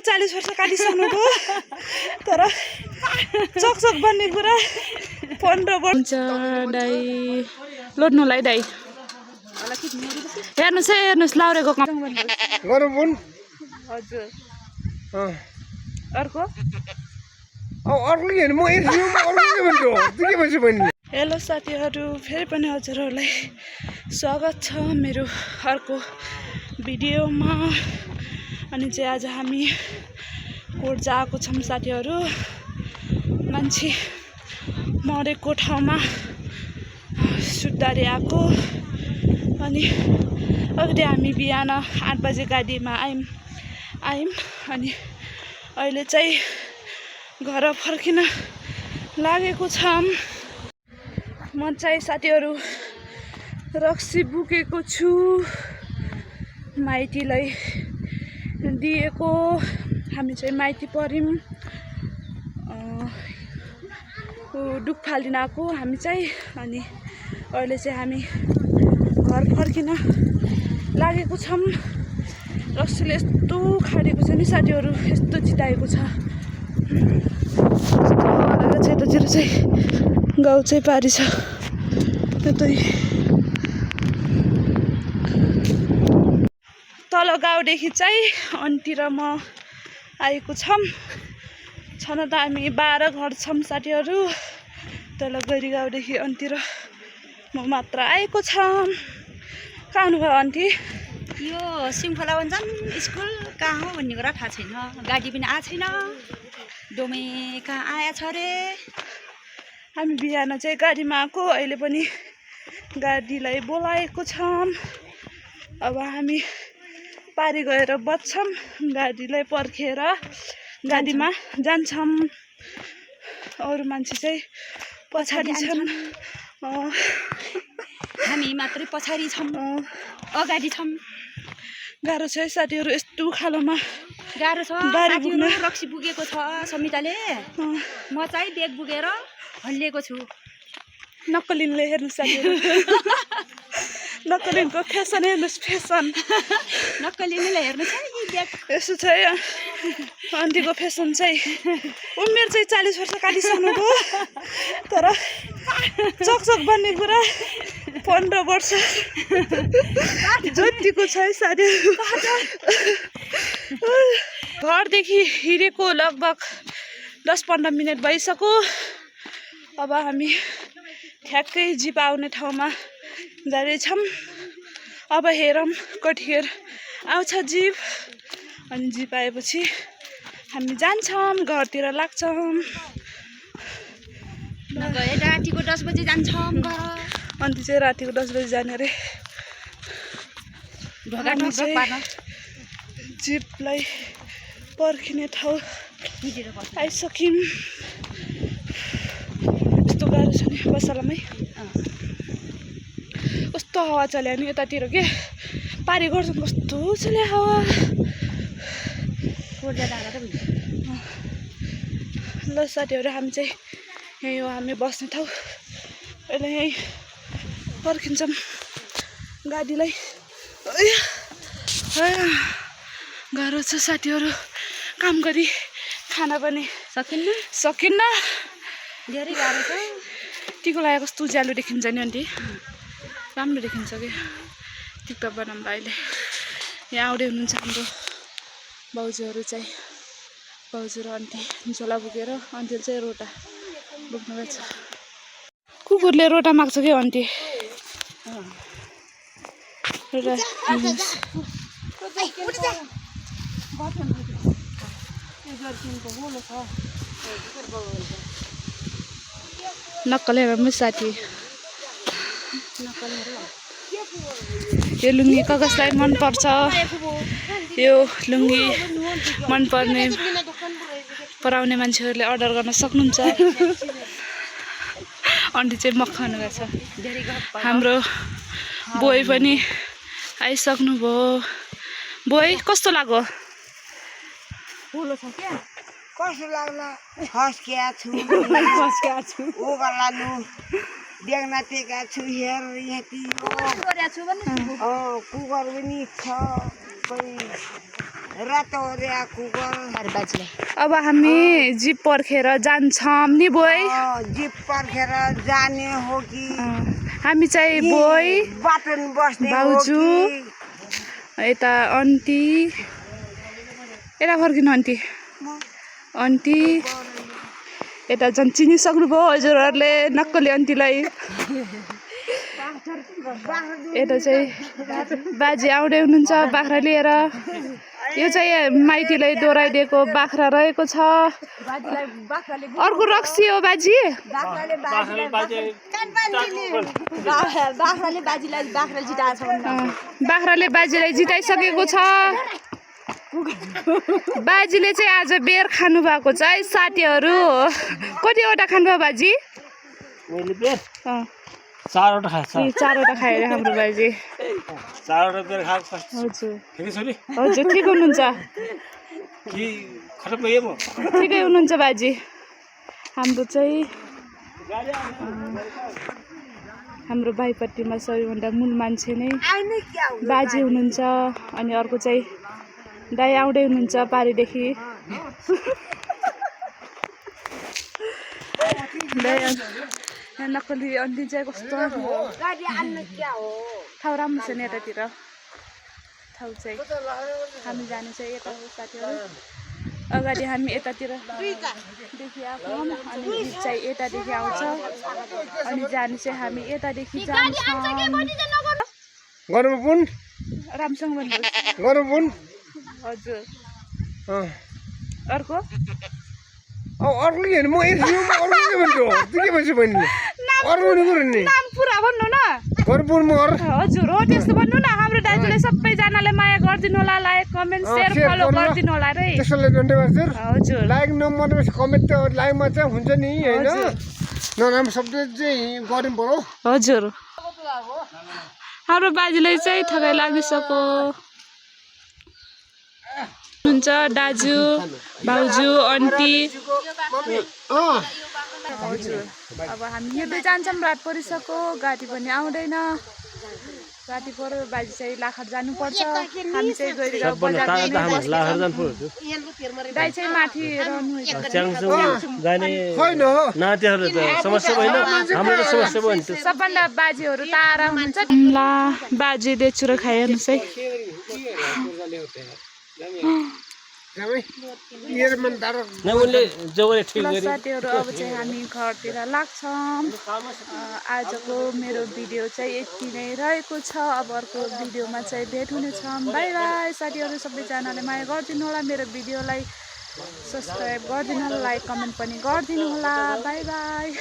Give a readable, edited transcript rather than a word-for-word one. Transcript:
चाहिँ 40 वर्ष काटिसक्नु भयो तर चकचक बन्ने कुरा 15 वर्ष दाइ लोड्नुलाई दाइ हेर्नुहोस् है हेर्नुहोस् लाउरेको गरौँ हुन् हजुर अर्को अर्को के म अर्को के भन्छ बहिनी हेलो साथीहरू फेरि पनि हजुरहरूलाई स्वागत छ मेरो अर्को भिडियोमा अनि चाहिँ आज हामी कोर्जा आएको छौँ साथीहरू मान्छे मरेको ठाउँमा सुत्दारी आएको अनि अघि हामी बिहान 8 बजे गाडीमा आयौँ अनि अहिले चाहिँ घर फर्किन लागेको छौँ म चाहिँ साथीहरू रक्सी बोकेको छु माइतीलाई दिएको हामी चाहिँ माइती पर्यौँ दुख फालिन आएको हामी चाहिँ अनि अहिले चाहिँ हामी घर फर्किन लागेको छौँ रक्सीले यस्तो खाडेको छ नि साथीहरू यस्तो चिताएको छ यतातिर चाहिँ गाउँ चाहिँ पारी छ त्यतै तल गाउँदेखि चाहिँ अन्तिर म आएको छौँ छन त हामी 12 घर छौँ साथीहरू तल गैरी गाउँदेखि अन्तिर म मात्र आएको छौँ कहाँ आउनुभयो आन्टी यो सिमखोला वञ्जन स्कुल कहाँ हो भन्ने कुरा थाहा छैन गाडी पनि आएको छैन डोमे कहाँ आएछ अरे हामी बिहान चाहिँ गाडीमा आएको अहिले पनि गाडीलाई बोलाएको छौँ अब हामी पारी गएर बस्छौँ गाडीलाई पर्खेर गाडीमा जान्छौँ अरू मान्छे चाहिँ पछाडि छन् हामी मात्रै पछाडि छौँ अगाडि छौँ गाह्रो छ है साथीहरू यस्तो खालोमा गाह्रो छ बारी साथीहरू रक्सी पुगेको छ समिताले म चाहिँ बेग पुगेर हल्लिएको छु नक्कलिनले हेर्नु साथीहरू नक्कलिनको फेसन हेर्नुहोस् फेसन नक्कलिनले हेर्नु छ नि बेग यसो छ है आन्टीको फेसन चाहिँ उमेर चाहिँ 40 वर्ष काटिसक्नु भयो तर चकचक बन्ने कुरा 15 वर्ष जतिको छ है साथीहरू घरदेखि हिँडेको लगभग 10-15 मिनट भइसक्यो अब हामी ठ्याक्कै जिप आउने ठाउँमा जाँदैछौँ अब हेरौँ कतिखेर आउँछ जिप अनि जिप आएपछि हामी जान्छौँ घरतिर लाग्छौँ रातिको 10 बजे जान्छौँ घर अन्त चाहिँ रातिको 10 बजे जाने अरे जिपलाई पर्खिने ठाउँ आइसक्यौँ यस्तो गाह्रो छ नि बसालामै कस्तो हावा चल्यो नि यतातिर के पारी गर्छ कस्तो चल्यो हावा ल साथीहरू हामी चाहिँ यहीँ हो हामी बस्ने ठाउँ अहिले यहीँ पर्खिन्छौँ गाडीलाई गाह्रो छ साथीहरू काम गरी खाना पनि सकिन्न धेरै गाह्रो छ टिको लगाएको कस्तो उज्यालो देखिन्छ नि आन्टी राम्रो देखिन्छ कि टिकटक बनाउँदा अहिले यहाँ आउँदै हुनुहुन्छ हाम्रो भाउजूहरू चाहिँ भाउजू र आन्टी झोला बोकेर आन्टीले चाहिँ रोटा बोक्नु गएछ कुकुरले रोटा माग्छ क्या आन्टी रोटा नक्कल हेर साथी यो लुङ्गी कसलाई मनपर्छ यो लुङ्गी मनपर्ने पराउने मान्छेहरूले अर्डर गर्न सक्नुहुन्छ आन्टी चाहिँ मक्खन गर्छ हाम्रो बोय पनि आइसक्नु भयो बोय कस्तो लाग्यो कस्तो लाग्ला फस्किया छु ओगलानु देख्न टेका छु हेर यति कुकर पनि छ रातो रे कुकुर अरे बाजेलाई अब हामी जिप पर्खेर जान्छौँ नि बोय जिप पर्खेर जाने हो कि हामी चाहिँ बोय बाटन बस्ने हो भाउजू कि यता आन्टी यता फर्किनु आन्टी आन्टी यता झन् चिनिसक्नुभयो हजुरहरूले नक्कली आन्टीलाई यता चाहिँ बाजे आउँदै हुनुहुन्छ बाख्रा लिएर यो चाहिँ माइतीलाई दोहोऱ्याइदिएको बाख्रा रहेको छ अर्को रक्सी हो बाजी बाख्राले बाजीलाई बाख्रा जिताएको छ बाख्राले बाजीलाई जिताइसकेको छ बाजीले चाहिँ आज बेर खानु भएको छ है साथीहरू कतिवटा खानुभयो बाजी मैले बेर अँ, 4वटा खाएछ ए, 4वटा खाएर हाम्रो बाजी 4वटा बेर खाएको फर्स्ट हजुर फेरि छोरी हजुर ठिक हुनुहुन्छ कि खराब भयो म ठिकै हुनुहुन्छ बाजी हाम्रो चाहिँ हाम्रो भाइपट्टिमा सबैभन्दा मूल मान्छे नै आउने क्या हो बाजे हुनुहुन्छ अनि अर्को चाहिँ दाइ आउँदै हुनुहुन्छ पारीदेखि दाइ यहाँ नक्कली अन्ती चाहिँ कस्तो गाडी आन्न क्या हो ठाउँ राम्रो छ नि यतातिर ठाउँ चाहिँ हामी जाने चाहिँ यता हो साथीहरू अगाडि हामी यतातिर देखि आएको अनि जिप चाहिँ यतादेखि आउँछ अनि जाने चाहिँ हामी यतादेखि जान्छौँ गरम पुन राम्रोसँग भन्नुहोस् गरम पुन हजुर अँ अर्को अर्को के म अर्को के भन्छु त्यो के भन्छु बहिनीले अर्को भन्नु कुरो नि नाम पुरा भन्नु न गरम पुन मर हजुर हो त्यस्तो भन्नु न हाम्रो दाजुले सबैजनाले माया गरिदिनु होला लाइक कमेन्ट सेयर फलो गरिदिनु होला रे त्यसैले डन्डे मास्टर हजुर लाइक नम्बरमा कमेन्ट त लाइकमा चाहिँ हुन्छ नि होइन नराम्रो शब्द चाहिँ गर्नु पर्यो हजुर हाम्रो बाजेलाई चाहिँ थकाइ लागिसक्यो हुन्छ दाजु भाउजू आन्टी हजुर अब हामी हिँड्दै जान्छौँ रात परिसक्यो गाडी पनि आउँदैन राति पऱ्यो बाजी चाहिँ लाखर जानुपर्छ हामी चाहिँ गएर बजार दाइ चाहिँ माथि रहनु होइन नातिहरू त समस्या होइन हाम्रो समस्या भयो नि त सबभन्दा बाजेहरू तारा हुनुहुन्छ ला बाजे देचुरो खाइहाल्नुहोस् है उनले जोगले ठिक ल गरे साथीहरू अब चाहिँ हामी घरतिर लाग्छौँ आजको मेरो भिडियो चाहिँ यति नै रहेको छ अब अर्को भिडियोमा चाहिँ भेट हुनेछौँ बाई बाई साथीहरू सबैजनाले माया गरिदिनु होला मेरो भिडियोलाई सब्सक्राइब गरिदिनु होला लाइक कमेन्ट पनि गरिदिनु होला बाई बाई